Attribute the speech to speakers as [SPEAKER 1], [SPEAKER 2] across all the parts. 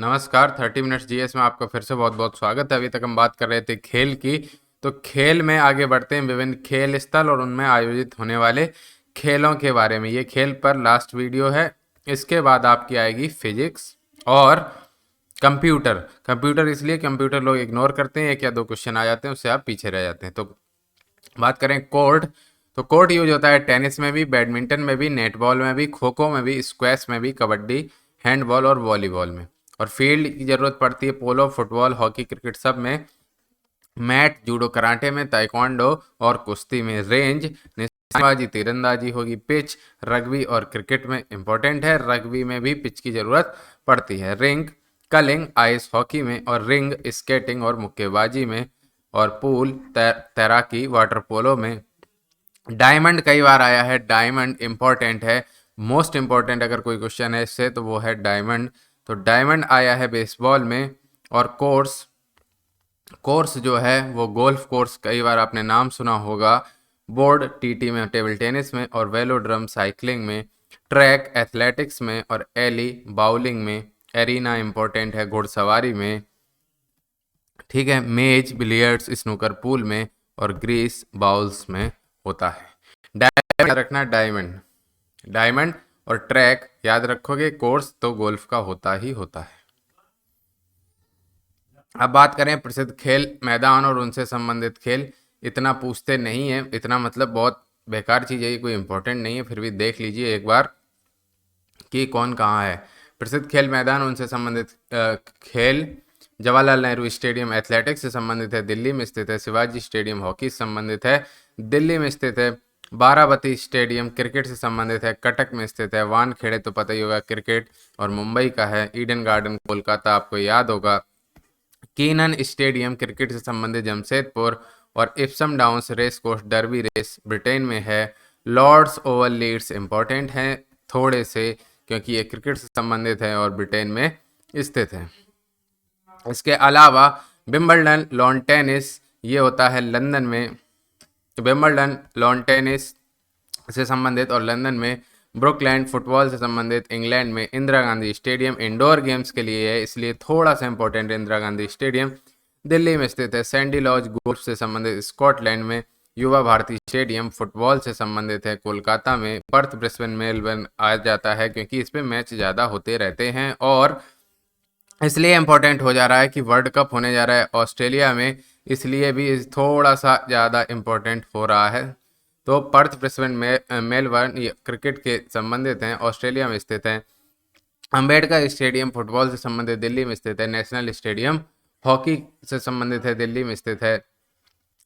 [SPEAKER 1] नमस्कार। 30 minutes GS में आपका फिर से बहुत बहुत स्वागत है। अभी तक हम बात कर रहे थे खेल की, तो खेल में आगे बढ़ते हैं विभिन्न खेल स्थल और उनमें आयोजित होने वाले खेलों के बारे में। ये खेल पर लास्ट वीडियो है। इसके बाद आपकी आएगी फिजिक्स और कंप्यूटर। कंप्यूटर इसलिए कंप्यूटर लोग इग्नोर करते हैं, एक या दो क्वेश्चन आ जाते हैं, उससे आप पीछे रह जाते हैं। तो बात करें कोर्ट, तो कोर्ट यूज होता है टेनिस में भी, बैडमिंटन में भी, नेटबॉल में भी, खो खो में भी, स्क्वैश में भी, कबड्डी, हैंडबॉल और वॉलीबॉल में। और फील्ड की जरूरत पड़ती है पोलो, फुटबॉल, हॉकी, क्रिकेट सब में। मैट जूडो कराटे में, ताइक्वांडो और कुश्ती में। रेंज निशानेबाजी तीरंदाजी होगी। पिच रग्बी और क्रिकेट में इंपॉर्टेंट है, रग्बी में भी पिच की जरूरत पड़ती है। रिंग कलिंग आइस हॉकी में, और रिंग स्केटिंग और मुक्केबाजी में। और पूल तैराकी वाटर पोलो में। डायमंड कई बार आया है, डायमंड इंपॉर्टेंट है, मोस्ट इंपॉर्टेंट अगर कोई क्वेश्चन है इससे तो वो है डायमंड। तो डायमंड आया है बेसबॉल में। और कोर्स, कोर्स जो है वो गोल्फ कोर्स, कई बार आपने नाम सुना होगा। बोर्ड टीटी में, टेबल टेनिस में, और वेलोड्रम साइकिलिंग में। ट्रैक एथलेटिक्स में, और एली बाउलिंग में। एरिना इंपॉर्टेंट है घुड़सवारी में। ठीक है, मेज बिलियर्ड्स स्नूकर पूल में, और ग्रीस बाउल्स में होता है। डायमंड याद रखना, डायमंड डायमंड और ट्रैक याद रखोगे। कोर्स तो गोल्फ का होता ही होता है। अब बात करें प्रसिद्ध खेल मैदान और उनसे संबंधित खेल। इतना पूछते नहीं है, इतना मतलब बहुत बेकार चीज़ है, ये कोई इंपॉर्टेंट नहीं है, फिर भी देख लीजिए एक बार कि कौन कहाँ है। प्रसिद्ध खेल मैदान उनसे संबंधित खेल। जवाहरलाल नेहरू स्टेडियम एथलेटिक्स से संबंधित है, दिल्ली में स्थित है। शिवाजी स्टेडियम हॉकी से संबंधित है, दिल्ली में स्थित है। बाराबती स्टेडियम क्रिकेट से संबंधित है, कटक में स्थित है। वानखेड़े तो पता ही होगा क्रिकेट और मुंबई का है। ईडन गार्डन कोलकाता आपको याद होगा। कीनन स्टेडियम क्रिकेट से संबंधित जमशेदपुर। और Epsom Downs race course Derby race Britain में है। लॉर्ड्स ओवल लीड्स इंपॉर्टेंट हैं थोड़े से, क्योंकि ये क्रिकेट से संबंधित है और ब्रिटेन में स्थित है। इसके अलावा विंबलडन लॉन टेनिस, ये होता है लंदन में। तो विंबलडन लॉन टेनिस से संबंधित और लंदन में। ब्रुकलैंड फुटबॉल से संबंधित इंग्लैंड में। Indira Gandhi stadium indoor games के लिए है, इसलिए थोड़ा सा इंपॉर्टेंट है इंदिरा गांधी स्टेडियम, दिल्ली में स्थित है। सैंडी लॉज गोल्फ से संबंधित स्कॉटलैंड में। युवा भारती स्टेडियम फुटबॉल से संबंधित है कोलकाता में। पर्थ ब्रिस्बेन मेलबर्न आ जाता है क्योंकि इस पे मैच ज़्यादा होते रहते हैं, और इसलिए इम्पोर्टेंट हो जा रहा है कि वर्ल्ड कप होने जा रहा है ऑस्ट्रेलिया में, इसलिए भी थोड़ा सा ज़्यादा इम्पोर्टेंट हो रहा है। तो पर्थ ब्रिस्बेन मेलबर्न ये क्रिकेट के संबंधित हैं, ऑस्ट्रेलिया में स्थित हैं। अंबेडकर स्टेडियम फुटबॉल से संबंधित दिल्ली में स्थित है। नेशनल स्टेडियम हॉकी से संबंधित है, दिल्ली में स्थित है।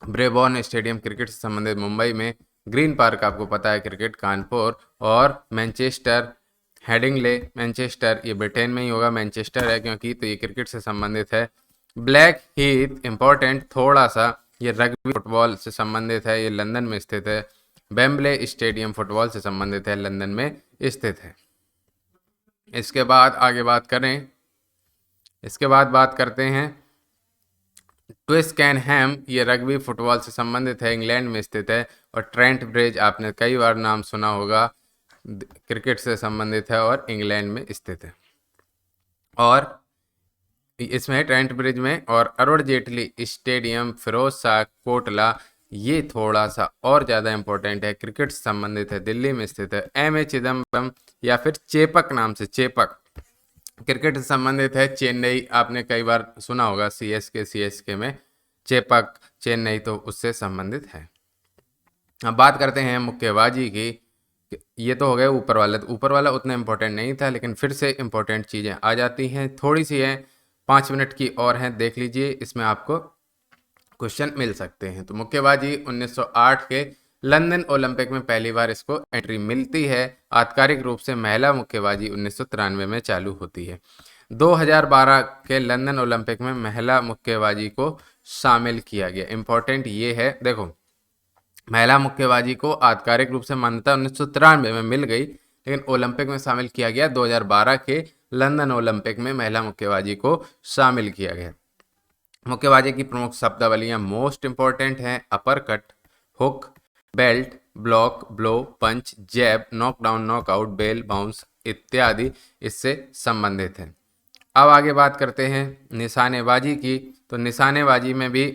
[SPEAKER 1] ब्रेबॉर्न स्टेडियम क्रिकेट से संबंधित मुंबई में। ग्रीन पार्क आपको पता है क्रिकेट कानपुर। और मैनचेस्टर हेडिंगले मैनचेस्टर, ये ब्रिटेन में ही होगा, मैनचेस्टर है क्योंकि, तो ये क्रिकेट से संबंधित है। ब्लैक हीथ इंपॉर्टेंट थोड़ा सा, ये रग्बी फुटबॉल से संबंधित है, ये लंदन में स्थित है। वेम्बले स्टेडियम फुटबॉल से संबंधित है, लंदन में स्थित है। इसके बाद आगे बात करें, इसके बाद बात करते हैं ट्विस्केनहैम, ये रग्बी फुटबॉल से संबंधित है, इंग्लैंड में स्थित है। और ट्रेंट ब्रिज आपने कई बार नाम सुना होगा, क्रिकेट से संबंधित है और इंग्लैंड में स्थित है। और इसमें ट्रेंट ब्रिज में। और अरुण जेटली स्टेडियम फिरोज शाह कोटला, ये थोड़ा सा और ज़्यादा इंपॉर्टेंट है, क्रिकेट से संबंधित है, दिल्ली में स्थित है। एम ए चिदम्बरम या फिर चेपक नाम से, चेपक क्रिकेट से संबंधित है, चेन्नई आपने कई बार सुना होगा, सीएसके में चेपक चेन्नई, तो उससे संबंधित है। अब बात करते हैं मुक्केबाजी की। ये तो हो गए ऊपर वाला, तो ऊपर वाला उतना इंपॉर्टेंट नहीं था, लेकिन फिर से इंपॉर्टेंट चीज़ें आ जाती हैं, थोड़ी सी हैं, 5 मिनट की और हैं, देख लीजिए, इसमें आपको क्वेश्चन मिल सकते हैं। तो मुक्केबाजी 1908 के लंदन ओलंपिक में पहली बार इसको एंट्री मिलती है। आधिकारिक रूप से महिला मुक्केबाजी 1993 में चालू होती है। 2012 के लंदन ओलंपिक में महिला मुक्केबाजी को शामिल किया गया। इंपॉर्टेंट ये है, देखो, महिला मुक्केबाजी को आधिकारिक रूप से मान्यता 1993 में मिल गई, लेकिन ओलंपिक में शामिल किया गया 2012 के लंदन ओलंपिक में महिला मुक्केबाजी को शामिल किया गया। मुक्केबाजी की प्रमुख शब्दावलियां मोस्ट इंपॉर्टेंट हैं, uppercut, hook, belt, block, blow, punch, jab, knockdown, knockout, bell, bounce इत्यादि इससे संबंधित हैं। अब आगे बात करते हैं निशानेबाजी की। तो निशानेबाजी में भी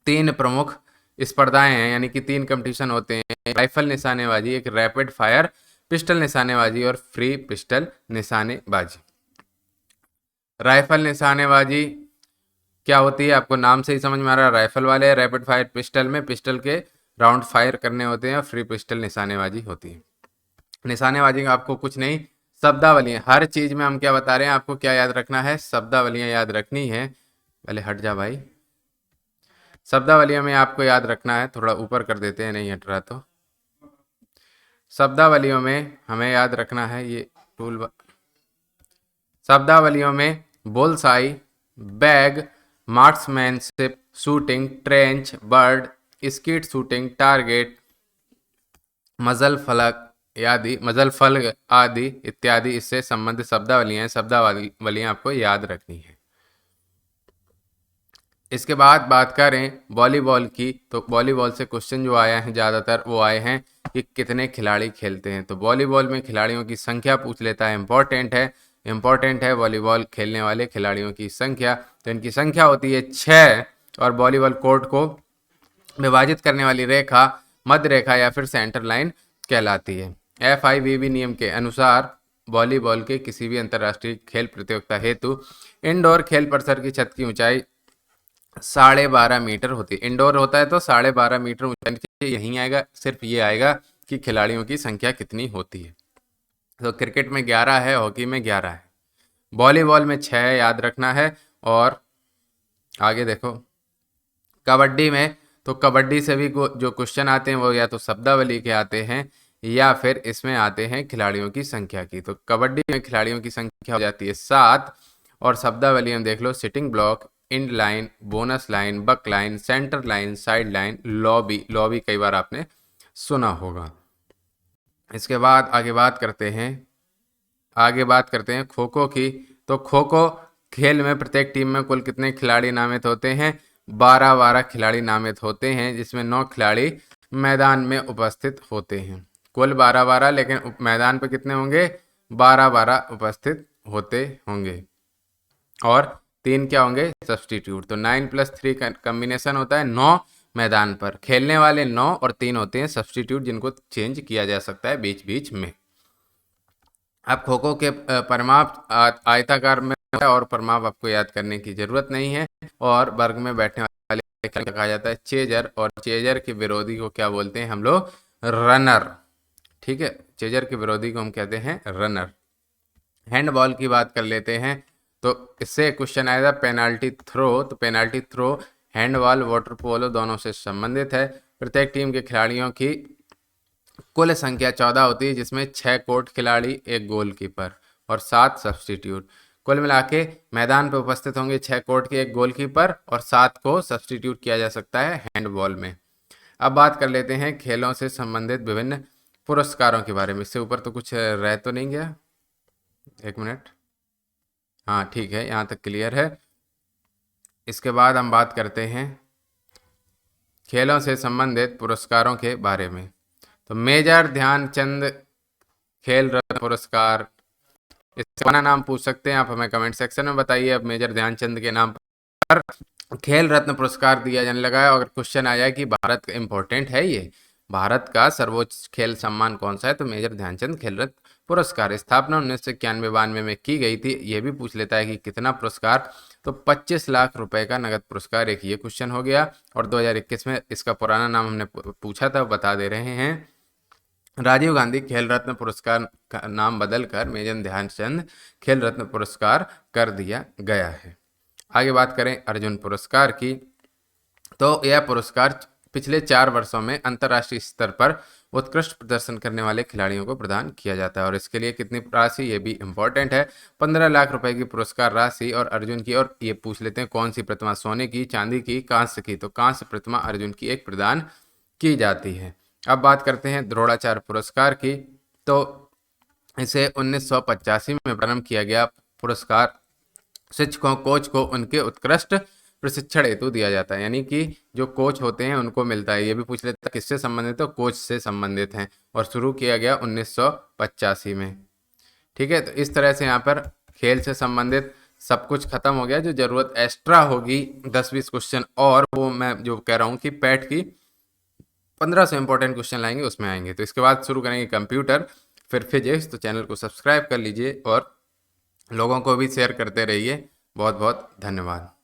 [SPEAKER 1] 3 प्रमुख स्पर्धाएं हैं, यानी कि 3 कंपटीशन होते हैं। राइफल निशानेबाजी, एक रैपिड फायर पिस्टल निशानेबाजी और फ्री पिस्टल निशानेबाजी। राइफल निशानेबाजी क्या होती है, आपको नाम से ही समझ में आ रहा है, राइफल वाले। रैपिड फायर पिस्टल में पिस्टल के राउंड फायर करने होते हैं और फ्री पिस्टल निशानेबाजी होती है। निशानेबाजी का आपको कुछ नहीं, शब्दावलियां, हर चीज में हम क्या बता रहे हैं, आपको क्या याद रखना है, शब्दावलियां याद रखनी है। पहले हट जा भाई, शब्दावलियों में आपको याद रखना है, थोड़ा ऊपर कर देते हैं, नहीं हट रहा तो। शब्दावलियों में हमें याद रखना है ये टूल। शब्दावलियों में bullseye, bag, marksmanship, shooting, trench, bird, skeet shooting, target, muzzle फलक आदि इत्यादि इससे संबंधित शब्दावलियां, शब्दावलियां आपको याद रखनी है। इसके बाद बात करें वॉलीबॉल की, तो वॉलीबॉल से क्वेश्चन जो आया है ज़्यादातर वो आए हैं कि कितने खिलाड़ी खेलते हैं। तो वॉलीबॉल में खिलाड़ियों की संख्या पूछ लेता है, इंपॉर्टेंट है वॉलीबॉल खेलने वाले खिलाड़ियों की संख्या। तो इनकी संख्या होती है 6 और वॉलीबॉल कोर्ट को विभाजित करने वाली रेखा मध्य रेखा या फिर सेंटर लाइन कहलाती है। FIVB नियम के अनुसार वॉलीबॉल के किसी भी अंतर्राष्ट्रीय खेल प्रतियोगिता हेतु इंडोर खेल परिसर की छत की ऊंचाई 12.5 मीटर होती है। इंडोर होता है तो 12.5 मीटर ऊंचाई, यहीं आएगा, सिर्फ ये आएगा कि खिलाड़ियों की संख्या कितनी होती है। तो क्रिकेट में 11 है, हॉकी में 11 है, वॉलीबॉल में 6 है, याद रखना है। और आगे देखो कबड्डी में, तो कबड्डी से भी जो क्वेश्चन आते हैं वो या तो शब्दावली के आते हैं या फिर इसमें आते हैं खिलाड़ियों की संख्या की। तो कबड्डी में खिलाड़ियों की संख्या हो जाती है 7 और शब्दावली में देख लो sitting block, end line, bonus line, baulk line, centre line, side line, lobby कई बार आपने सुना होगा। इसके बाद आगे बात करते हैं खो खो की। तो खो खो खेल में प्रत्येक टीम में कुल कितने खिलाड़ी नामित होते हैं, 12 खिलाड़ी नामित होते हैं, जिसमें 9 खिलाड़ी मैदान में उपस्थित होते हैं। कुल 12, लेकिन मैदान पे कितने होंगे, 12 उपस्थित होते होंगे और 3 क्या होंगे, सब्सटीट्यूट। तो 9+3 का कम्बिनेशन होता है 9 मैदान पर खेलने वाले 9 और 3 होते हैं सब्सटीट्यूट, जिनको चेंज किया जा सकता है बीच बीच में। अब खो खो के परिमाप आयताकार में और परिमाप आपको याद करने की जरूरत नहीं है। और वर्ग में बैठने वाले कहा जाता है चेजर, और चेजर के विरोधी को क्या बोलते हैं हम लोग, रनर। ठीक है, चेजर के विरोधी को हम कहते हैं रनर। हैंडबॉल की बात कर लेते हैं, तो इससे क्वेश्चन आएगा पेनाल्टी थ्रो। तो penalty throw handball water polo दोनों से संबंधित है। प्रत्येक टीम के खिलाड़ियों की कुल संख्या 14 होती है, जिसमें 6 कोर्ट खिलाड़ी, 1 गोलकीपर और 7 सब्सटीट्यूट। कुल मिला के मैदान पर उपस्थित होंगे 6 कोर्ट के, 1 गोलकीपर और 7 को सब्सटीट्यूट किया जा सकता है हैंडबॉल में। अब बात कर लेते हैं खेलों से संबंधित विभिन्न पुरस्कारों के बारे में। इससे ऊपर तो कुछ रह तो नहीं गया, 1 मिनट, हाँ ठीक है, यहाँ तक क्लियर है। इसके बाद हम बात करते हैं खेलों से संबंधित पुरस्कारों के बारे में। तो मेजर ध्यानचंद खेल रत्न पुरस्कार, इसका नाम पूछ सकते हैं आप, हमें कमेंट सेक्शन में बताइए। अब मेजर ध्यानचंद के नाम पर खेल रत्न पुरस्कार दिया जाने लगा है। अगर क्वेश्चन आया कि भारत का इंपॉर्टेंट है ये, भारत का सर्वोच्च खेल सम्मान कौन सा है, तो मेजर ध्यानचंद खेल रत्न पुरस्कार। स्थापना 1991-92 में की गई थी। ये भी पूछ लेता है कि कितना पुरस्कार, तो 25 लाख रुपए का नगद पुरस्कार, एक ये क्वेश्चन हो गया। और 2021 में इसका पुराना नाम हमने पूछा था, बता दे रहे हैं, राजीव गांधी खेल रत्न पुरस्कार का नाम बदलकर मेजर ध्यानचंद खेल रत्न पुरस्कार कर दिया गया है। आगे बात करें अर्जुन पुरस्कार की, तो यह पुरस्कार पिछले 4 वर्षों में अंतर्राष्ट्रीय स्तर पर उत्कृष्ट प्रदर्शन करने वाले खिलाड़ियों को प्रदान किया जाता है। और इसके लिए कितनी राशि, ये भी इंपॉर्टेंट है, 15 लाख रुपए की पुरस्कार राशि और अर्जुन की। और ये पूछ लेते हैं कौन सी प्रतिमा, सोने की, चांदी की, कांस्य की, तो कांस्य प्रतिमा अर्जुन की एक प्रदान की जाती है। अब बात करते हैं द्रोणाचार्य पुरस्कार की, तो इसे 1985 में प्रारंभ किया गया पुरस्कार शिक्षकों, कोच को उनके उत्कृष्ट प्रशिक्षण हेतु दिया जाता है, यानी कि जो कोच होते हैं उनको मिलता है। ये भी पूछ लेता है किससे संबंधित, तो कोच से संबंधित हैं, और शुरू किया गया 1985 में। ठीक है, तो इस तरह से यहाँ पर खेल से संबंधित सब कुछ खत्म हो गया। जो जरूरत एक्स्ट्रा होगी 10-20 क्वेश्चन, और वो मैं जो कह रहा हूँ कि पैट की 1500 इंपॉर्टेंट क्वेश्चन लाएंगे, उसमें आएंगे। तो इसके बाद शुरू करेंगे कंप्यूटर, फिर फिजिक्स। तो चैनल को सब्सक्राइब कर लीजिए और लोगों को भी शेयर करते रहिए। बहुत बहुत धन्यवाद।